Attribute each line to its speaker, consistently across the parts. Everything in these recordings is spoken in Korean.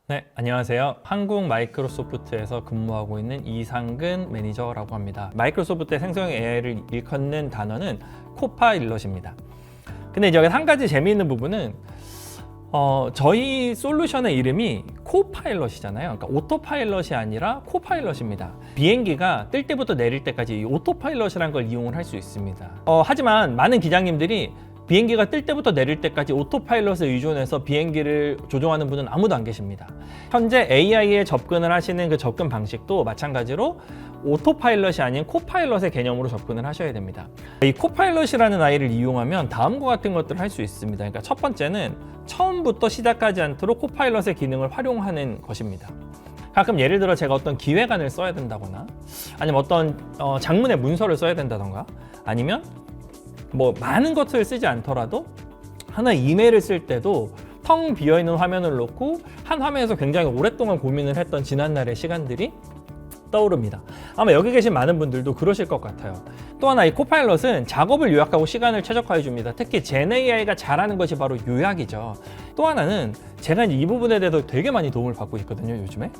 Speaker 1: 네, 안녕하세요. 한국 마이크로소프트에서 근무하고 있는 이상근 매니저라고 합니다. 마이크로소프트의 생성형 AI를 일컫는 단어는 코파일럿입니다. 근데 이제 여기 한 가지 재미있는 부분은 저희 솔루션의 이름이 코파일럿이잖아요. 그러니까 오토파일럿이 아니라 코파일럿입니다. 비행기가 뜰 때부터 내릴 때까지 이 오토파일럿이라는 걸 이용을 할 수 있습니다. 하지만 많은 기장님들이 비행기가 뜰 때부터 내릴 때까지 오토파일럿에 의존해서 비행기를 조종하는 분은 아무도 안 계십니다. 현재 AI에 접근을 하시는 그 접근 방식도 마찬가지로 오토파일럿이 아닌 코파일럿의 개념으로 접근을 하셔야 됩니다. 이 코파일럿이라는 아이를 이용하면 다음과 같은 것들을 할 수 있습니다. 그러니까 첫 번째는 처음부터 시작하지 않도록 코파일럿의 기능을 활용하는 것입니다. 가끔 예를 들어 제가 어떤 기획안을 써야 된다거나 아니면 어떤 장문의 문서를 써야 된다던가 아니면 뭐 많은 것을 쓰지 않더라도 하나의 이메일을 쓸 때도 텅 비어있는 화면을 놓고 한 화면에서 굉장히 오랫동안 고민을 했던 지난날의 시간들이 떠오릅니다. 아마 여기 계신 많은 분들도 그러실 것 같아요. 또 하나 이 코파일럿은 작업을 요약하고 시간을 최적화해 줍니다. 특히 GenAI가 잘하는 것이 바로 요약이죠. 또 하나는 제가 이제 이 부분에 대해서 되게 많이 도움을 받고 있거든요, 요즘에.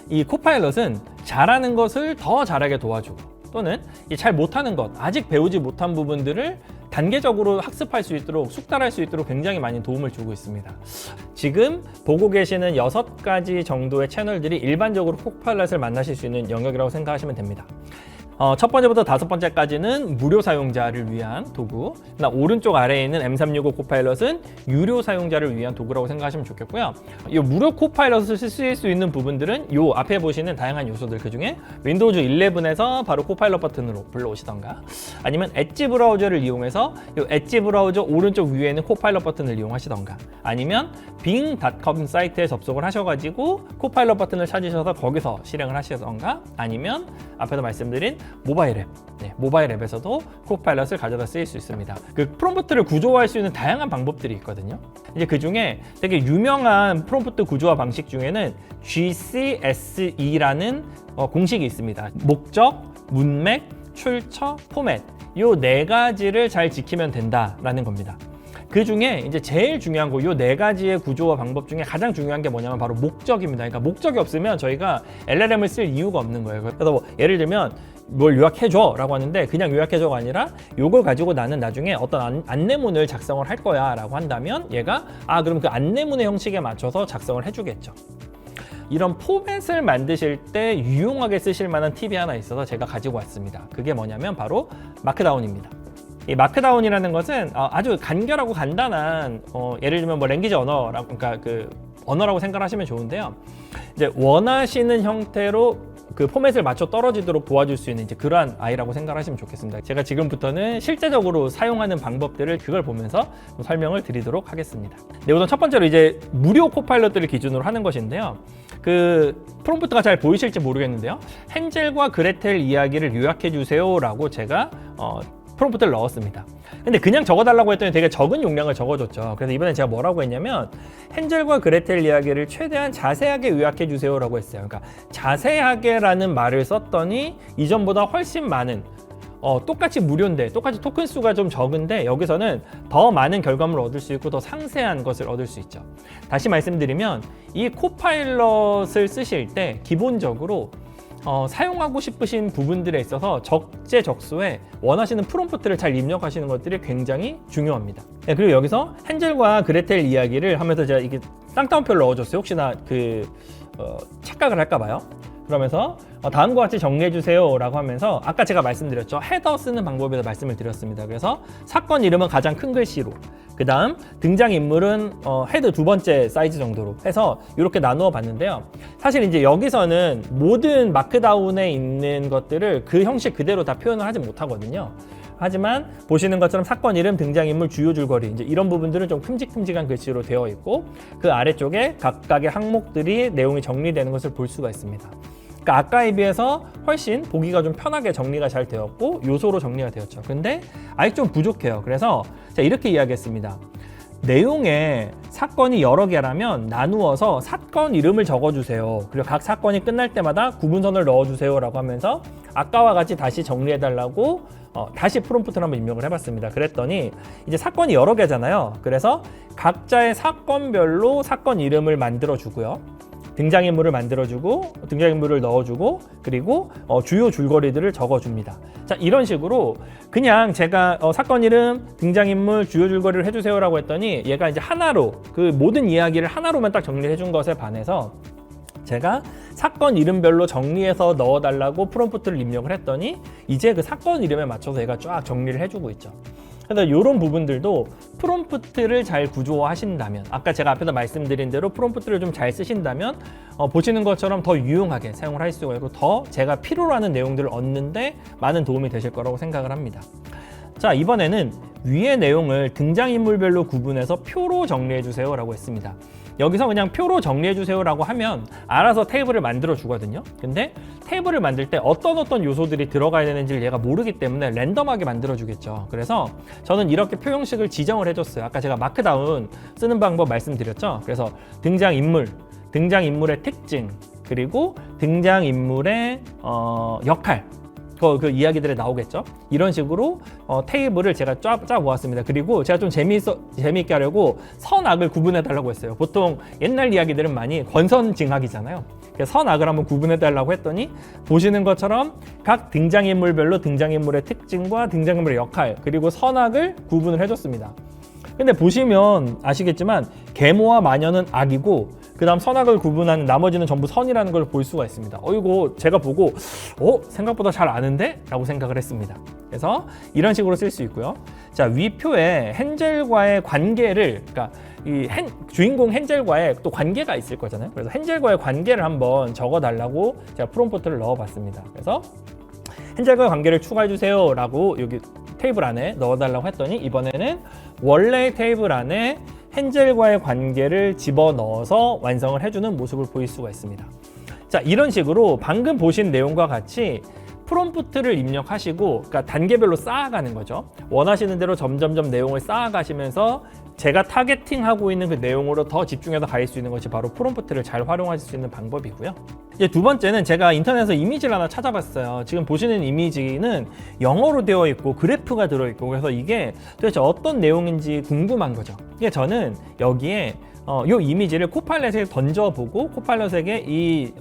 Speaker 1: 이 코파일럿은 잘하는 것을 더 잘하게 도와주고 또는 잘 못하는 것, 아직 배우지 못한 부분들을 단계적으로 학습할 수 있도록, 숙달할 수 있도록 굉장히 많이 도움을 주고 있습니다. 지금 보고 계시는 6가지 정도의 채널들이 일반적으로 코파일럿을 만나실 수 있는 영역이라고 생각하시면 됩니다. 첫 번째부터 5번째까지는 무료 사용자를 위한 도구, 오른쪽 아래에 있는 M365 코파일럿은 유료 사용자를 위한 도구라고 생각하시면 좋겠고요. 이 무료 코파일럿을 쓰실 수 있는 부분들은 이 앞에 보시는 다양한 요소들, 그 중에 윈도우즈 11에서 바로 코파일럿 버튼으로 불러오시던가 아니면 엣지 브라우저를 이용해서 이 엣지 브라우저 오른쪽 위에 있는 코파일럿 버튼을 이용하시던가 아니면 bing.com 사이트에 접속을 하셔가지고 코파일럿 버튼을 찾으셔서 거기서 실행을 하시던가 아니면 앞에서 말씀드린 모바일 앱, 모바일 앱에서도 코파일럿을 가져다 쓰일 수 있습니다. 그 프롬프트를 구조화할 수 있는 다양한 방법들이 있거든요. 이제 그 중에 되게 유명한 프롬프트 구조화 방식 중에는 GCSE라는 공식이 있습니다. 목적, 문맥, 출처, 포맷 이 4가지를 잘 지키면 된다라는 겁니다. 그 중에 이제 제일 중요한 거, 이 4가지의 구조와 방법 중에 가장 중요한 게 뭐냐면 바로 목적입니다. 그러니까 목적이 없으면 저희가 LLM을 쓸 이유가 없는 거예요. 그래서 뭐 예를 들면 뭘 요약해줘 라고 하는데 그냥 요약해줘가 아니라 이걸 가지고 나는 나중에 어떤 안내문을 작성을 할 거야 라고 한다면 얘가 그럼 그 안내문의 형식에 맞춰서 작성을 해주겠죠. 이런 포맷을 만드실 때 유용하게 쓰실 만한 팁이 하나 있어서 제가 가지고 왔습니다. 그게 뭐냐면 바로 마크다운입니다. 이 마크다운이라는 것은 아주 간결하고 간단한 예를 들면 뭐 랭귀지 언어라고, 그러니까 그 언어라고 생각하시면 좋은데요. 이제 원하시는 형태로 그 포맷을 맞춰 떨어지도록 도와줄 수 있는 이제 그러한 아이라고 생각하시면 좋겠습니다. 제가 지금부터는 실제적으로 사용하는 방법들을 그걸 보면서 설명을 드리도록 하겠습니다. 네, 우선 첫 번째로 이제 무료 코파일럿들을 기준으로 하는 것인데요. 그 프롬프트가 잘 보이실지 모르겠는데요. 헨젤과 그레텔 이야기를 요약해 주세요라고 제가 프롬프트를 넣었습니다. 근데 그냥 적어달라고 했더니 되게 적은 용량을 적어줬죠. 그래서 이번에 제가 뭐라고 했냐면 헨젤과 그레텔 이야기를 최대한 자세하게 요약해 주세요라고 했어요. 그러니까 자세하게라는 말을 썼더니 이전보다 훨씬 많은 똑같이 무료인데 똑같이 토큰 수가 좀 적은데 여기서는 더 많은 결과물을 얻을 수 있고 더 상세한 것을 얻을 수 있죠. 다시 말씀드리면 이 코파일럿을 쓰실 때 기본적으로 사용하고 싶으신 부분들에 있어서 적재적소에 원하시는 프롬프트를 잘 입력하시는 것들이 굉장히 중요합니다. 네, 그리고 여기서 헨젤과 그레텔 이야기를 하면서 제가 이게 쌍따옴표를 넣어줬어요. 혹시나 착각을 할까 봐요. 그러면서 다음과 같이 정리해 주세요 라고 하면서 아까 제가 말씀드렸죠. 헤더 쓰는 방법에 대해서 말씀을 드렸습니다. 그래서 사건 이름은 가장 큰 글씨로, 그 다음 등장인물은 헤드 2번째 사이즈 정도로 해서 이렇게 나누어 봤는데요. 사실 이제 여기서는 모든 마크다운에 있는 것들을 그 형식 그대로 다 표현을 하지 못하거든요. 하지만 보시는 것처럼 사건 이름, 등장인물, 주요 줄거리 이제 이런 부분들은 좀 큼직큼직한 글씨로 되어 있고 그 아래쪽에 각각의 항목들이 내용이 정리되는 것을 볼 수가 있습니다. 그러니까 아까에 비해서 훨씬 보기가 좀 편하게 정리가 잘 되었고 요소로 정리가 되었죠. 근데 아직 좀 부족해요. 그래서 제가 이렇게 이야기했습니다. 내용에 사건이 여러 개라면 나누어서 사건 이름을 적어주세요. 그리고 각 사건이 끝날 때마다 구분선을 넣어주세요 라고 하면서 아까와 같이 다시 정리해달라고 다시 프롬프트를 한번 입력을 해봤습니다. 그랬더니 이제 사건이 여러 개잖아요. 그래서 각자의 사건별로 사건 이름을 만들어주고요. 등장인물을 만들어주고 등장인물을 넣어주고 그리고 주요 줄거리들을 적어줍니다. 자, 이런 식으로 그냥 제가 사건 이름, 등장인물, 주요 줄거리를 해주세요 라고 했더니 얘가 이제 하나로 그 모든 이야기를 하나로만 딱 정리해 준 것에 반해서 제가 사건 이름별로 정리해서 넣어달라고 프롬프트를 입력을 했더니 이제 그 사건 이름에 맞춰서 얘가 쫙 정리를 해주고 있죠. 그래서 이런 부분들도 프롬프트를 잘 구조화하신다면, 아까 제가 앞에서 말씀드린 대로 프롬프트를 좀 잘 쓰신다면 보시는 것처럼 더 유용하게 사용을 할 수가 있고 더 제가 필요로 하는 내용들을 얻는데 많은 도움이 되실 거라고 생각을 합니다. 자, 이번에는 위의 내용을 등장인물별로 구분해서 표로 정리해 주세요 라고 했습니다. 여기서 그냥 표로 정리해 주세요 라고 하면 알아서 테이블을 만들어 주거든요. 근데 테이블을 만들 때 어떤 요소들이 들어가야 되는지를 얘가 모르기 때문에 랜덤하게 만들어 주겠죠. 그래서 저는 이렇게 표 형식을 지정을 해줬어요. 아까 제가 마크다운 쓰는 방법 말씀드렸죠. 그래서 등장인물, 등장인물의 특징, 그리고 등장인물의 역할, 그 이야기들이 나오겠죠. 이런 식으로 테이블을 제가 쫙 모았습니다. 그리고 제가 좀 재미있게 하려고 선악을 구분해 달라고 했어요. 보통 옛날 이야기들은 많이 권선징악이잖아요. 선악을 한번 구분해 달라고 했더니 보시는 것처럼 각 등장인물별로 등장인물의 특징과 등장인물의 역할 그리고 선악을 구분을 해줬습니다. 근데 보시면 아시겠지만 계모와 마녀는 악이고 그 다음 선악을 구분하는 나머지는 전부 선이라는 걸 볼 수가 있습니다. 이거 제가 보고 생각보다 잘 아는데? 라고 생각을 했습니다. 그래서 이런 식으로 쓸 수 있고요. 자, 위 표에 헨젤과의 관계를, 그러니까 이 주인공 헨젤과의 또 관계가 있을 거잖아요. 그래서 헨젤과의 관계를 한번 적어달라고 제가 프롬프트를 넣어봤습니다. 그래서 헨젤과의 관계를 추가해주세요 라고 여기 테이블 안에 넣어달라고 했더니 이번에는 원래 테이블 안에 헨젤과의 관계를 집어넣어서 완성을 해주는 모습을 보일 수가 있습니다. 자, 이런 식으로 방금 보신 내용과 같이 프롬프트를 입력하시고, 그러니까 단계별로 쌓아가는 거죠. 원하시는 대로 점점점 내용을 쌓아가시면서 제가 타겟팅하고 있는 그 내용으로 더 집중해서 갈 수 있는 것이 바로 프롬프트를 잘 활용하실 수 있는 방법이고요. 이제 두 번째는 제가 인터넷에서 이미지를 하나 찾아봤어요. 지금 보시는 이미지는 영어로 되어 있고 그래프가 들어있고 그래서 이게 도대체 어떤 내용인지 궁금한 거죠. 이게 저는 여기에 이 이미지를 코파일럿에 던져보고 코파일럿에게 이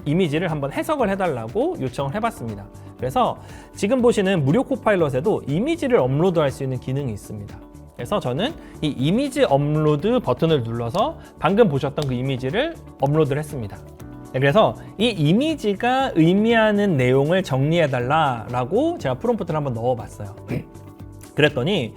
Speaker 1: 이미지를 한번 해석을 해달라고 요청을 해봤습니다. 그래서 지금 보시는 무료 코파일럿에도 이미지를 업로드할 수 있는 기능이 있습니다. 그래서 저는 이 이미지 업로드 버튼을 눌러서 방금 보셨던 그 이미지를 업로드를 했습니다. 그래서 이 이미지가 의미하는 내용을 정리해달라고 제가 프롬프트를 한번 넣어봤어요. 그랬더니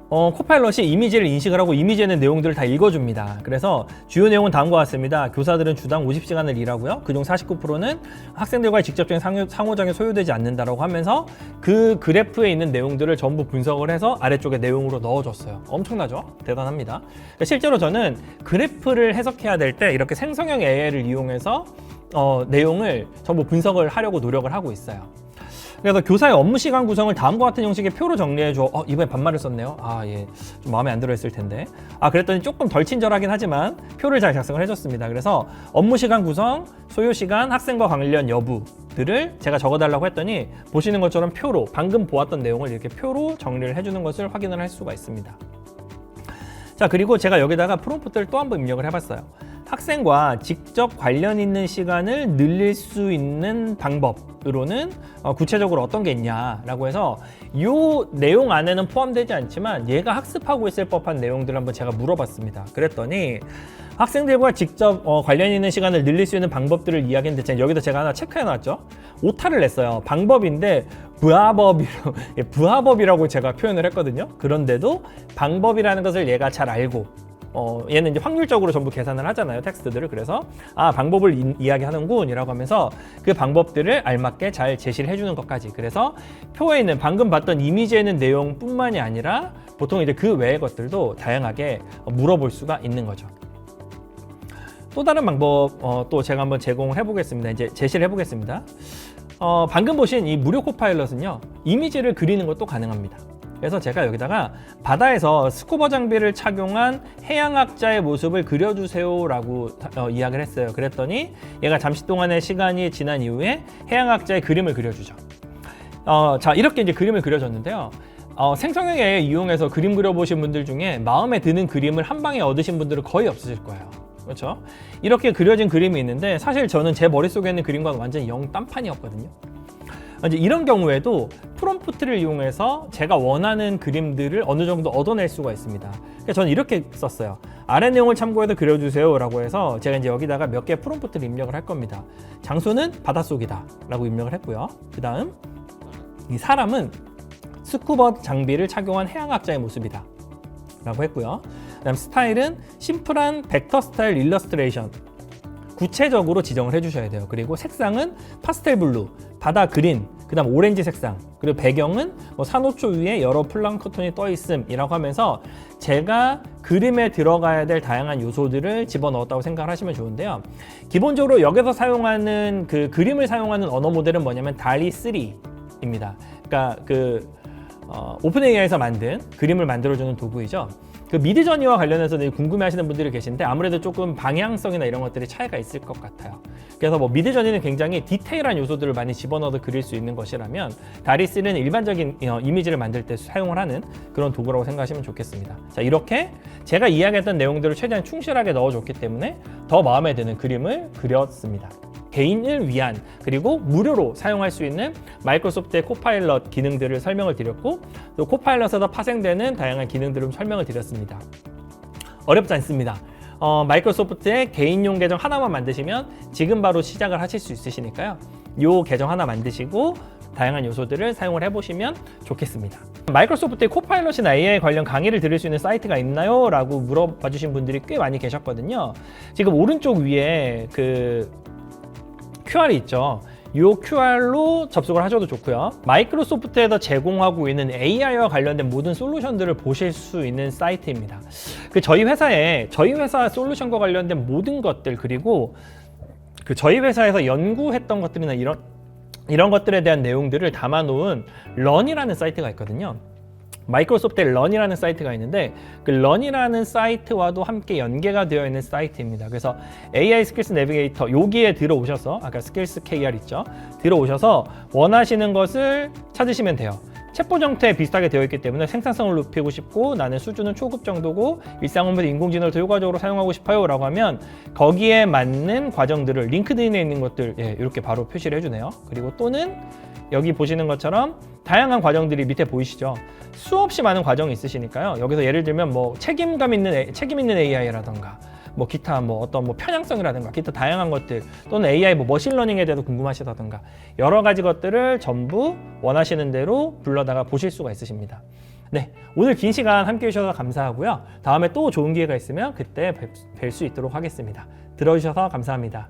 Speaker 1: 코파일럿이 이미지를 인식을 하고 이미지에 있는 내용들을 다 읽어줍니다. 그래서 주요 내용은 다음과 같습니다. 교사들은 주당 50시간을 일하고요. 그중 49%는 학생들과의 직접적인 상호작용이 소요되지 않는다라고 하면서 그 그래프에 있는 내용들을 전부 분석을 해서 아래쪽에 내용으로 넣어줬어요. 엄청나죠? 대단합니다. 실제로 저는 그래프를 해석해야 될 때 이렇게 생성형 AI를 이용해서 내용을 전부 분석을 하려고 노력을 하고 있어요. 그래서 교사의 업무 시간 구성을 다음과 같은 형식의 표로 정리해줘. 이번에 반말을 썼네요. 예, 좀 마음에 안 들어 했을 텐데. 그랬더니 조금 덜 친절하긴 하지만 표를 잘 작성을 해줬습니다. 그래서 업무 시간 구성, 소요 시간, 학생과 관련 여부들을 제가 적어달라고 했더니 보시는 것처럼 표로, 방금 보았던 내용을 이렇게 표로 정리를 해주는 것을 확인을 할 수가 있습니다. 자, 그리고 제가 여기다가 프롬프트를 또 한 번 입력을 해봤어요. 학생과 직접 관련 있는 시간을 늘릴 수 있는 방법으로는 구체적으로 어떤 게 있냐라고 해서 이 내용 안에는 포함되지 않지만 얘가 학습하고 있을 법한 내용들을 한번 제가 물어봤습니다. 그랬더니 학생들과 직접 관련 있는 시간을 늘릴 수 있는 방법들을 이야기했는데 여기다 제가 하나 체크해놨죠. 오타를 냈어요. 방법인데 부하법이라고 제가 표현을 했거든요. 그런데도 방법이라는 것을 얘가 잘 알고 얘는 이제 확률적으로 전부 계산을 하잖아요, 텍스트들을. 그래서 방법을 이야기하는군 이라고 하면서 그 방법들을 알맞게 잘 제시를 해주는 것까지. 그래서 표에 있는 방금 봤던 이미지에 있는 내용뿐만이 아니라 보통 이제 그 외의 것들도 다양하게 물어볼 수가 있는 거죠. 또 다른 방법 또 제가 한번 제공을 해보겠습니다. 이제 제시를 해보겠습니다. 방금 보신 이 무료 코파일럿은요, 이미지를 그리는 것도 가능합니다. 그래서 제가 여기다가 바다에서 스쿠버 장비를 착용한 해양학자의 모습을 그려주세요라고 이야기를 했어요. 그랬더니 얘가 잠시 동안의 시간이 지난 이후에 해양학자의 그림을 그려주죠. 자, 이렇게 이제 그림을 그려줬는데요. 생성형 AI 이용해서 그림 그려보신 분들 중에 마음에 드는 그림을 한 방에 얻으신 분들은 거의 없으실 거예요. 그렇죠? 이렇게 그려진 그림이 있는데 사실 저는 제 머릿속에 있는 그림과는 완전히 영 딴판이었거든요. 이제 이런 경우에도 프롬프트를 이용해서 제가 원하는 그림들을 어느 정도 얻어낼 수가 있습니다. 그래서 저는 이렇게 썼어요. 아래 내용을 참고해서 그려주세요 라고 해서 제가 이제 여기다가 몇 개의 프롬프트를 입력을 할 겁니다. 장소는 바닷속이다 라고 입력을 했고요. 그 다음 이 사람은 스쿠버 장비를 착용한 해양학자의 모습이다 라고 했고요. 그 다음 스타일은 심플한 벡터 스타일 일러스트레이션, 구체적으로 지정을 해주셔야 돼요. 그리고 색상은 파스텔 블루, 바다 그린, 그 다음 오렌지 색상, 그리고 배경은 뭐 산호초 위에 여러 플랑크톤이 떠 있음이라고 하면서 제가 그림에 들어가야 될 다양한 요소들을 집어넣었다고 생각을 하시면 좋은데요. 기본적으로 여기서 사용하는 그 그림을 사용하는 언어 모델은 뭐냐면 달리 3입니다. 그러니까 오픈 AI에서 만든 그림을 만들어주는 도구이죠. 그 미드저니와 관련해서 궁금해하시는 분들이 계신데 아무래도 조금 방향성이나 이런 것들이 차이가 있을 것 같아요. 그래서 뭐 미드저니는 굉장히 디테일한 요소들을 많이 집어넣어서 그릴 수 있는 것이라면 다리3는 일반적인 이미지를 만들 때 사용을 하는 그런 도구라고 생각하시면 좋겠습니다. 자, 이렇게 제가 이야기했던 내용들을 최대한 충실하게 넣어줬기 때문에 더 마음에 드는 그림을 그렸습니다. 개인을 위한 그리고 무료로 사용할 수 있는 마이크로소프트의 코파일럿 기능들을 설명을 드렸고 또 코파일럿에서 파생되는 다양한 기능들을 설명을 드렸습니다. 어렵지 않습니다. 마이크로소프트의 개인용 계정 하나만 만드시면 지금 바로 시작을 하실 수 있으시니까요. 이 계정 하나 만드시고 다양한 요소들을 사용을 해보시면 좋겠습니다. 마이크로소프트의 코파일럿이나 AI 관련 강의를 들을 수 있는 사이트가 있나요? 라고 물어봐 주신 분들이 꽤 많이 계셨거든요. 지금 오른쪽 위에 QR이 있죠. 이 QR로 접속을 하셔도 좋고요. 마이크로소프트에서 제공하고 있는 AI와 관련된 모든 솔루션들을 보실 수 있는 사이트입니다. 저희 회사 솔루션과 관련된 모든 것들 그리고 저희 회사에서 연구했던 것들이나 이런 것들에 대한 내용들을 담아놓은 런이라는 사이트가 있거든요. 마이크로소프트의 런이라는 사이트가 있는데 그 런이라는 사이트와도 함께 연계가 되어 있는 사이트입니다. 그래서 AI 스킬스 내비게이터 여기에 들어오셔서 아까 스킬스 KR 있죠. 들어오셔서 원하시는 것을 찾으시면 돼요. 챗봇 형태에 비슷하게 되어 있기 때문에 생산성을 높이고 싶고 나는 수준은 초급 정도고 일상 업무에서 인공지능을 더 효과적으로 사용하고 싶어요 라고 하면 거기에 맞는 과정들을 링크드인에 있는 것들 이렇게 바로 표시를 해주네요. 그리고 또는 여기 보시는 것처럼 다양한 과정들이 밑에 보이시죠? 수없이 많은 과정이 있으시니까요. 여기서 예를 들면 뭐 책임 있는 AI라던가 뭐 기타 어떤 편향성이라든가 기타 다양한 것들 또는 AI 머신러닝에 대해서 궁금하시다던가 여러 가지 것들을 전부 원하시는 대로 불러다가 보실 수가 있으십니다. 네, 오늘 긴 시간 함께 해주셔서 감사하고요. 다음에 또 좋은 기회가 있으면 그때 뵐 수 있도록 하겠습니다. 들어주셔서 감사합니다.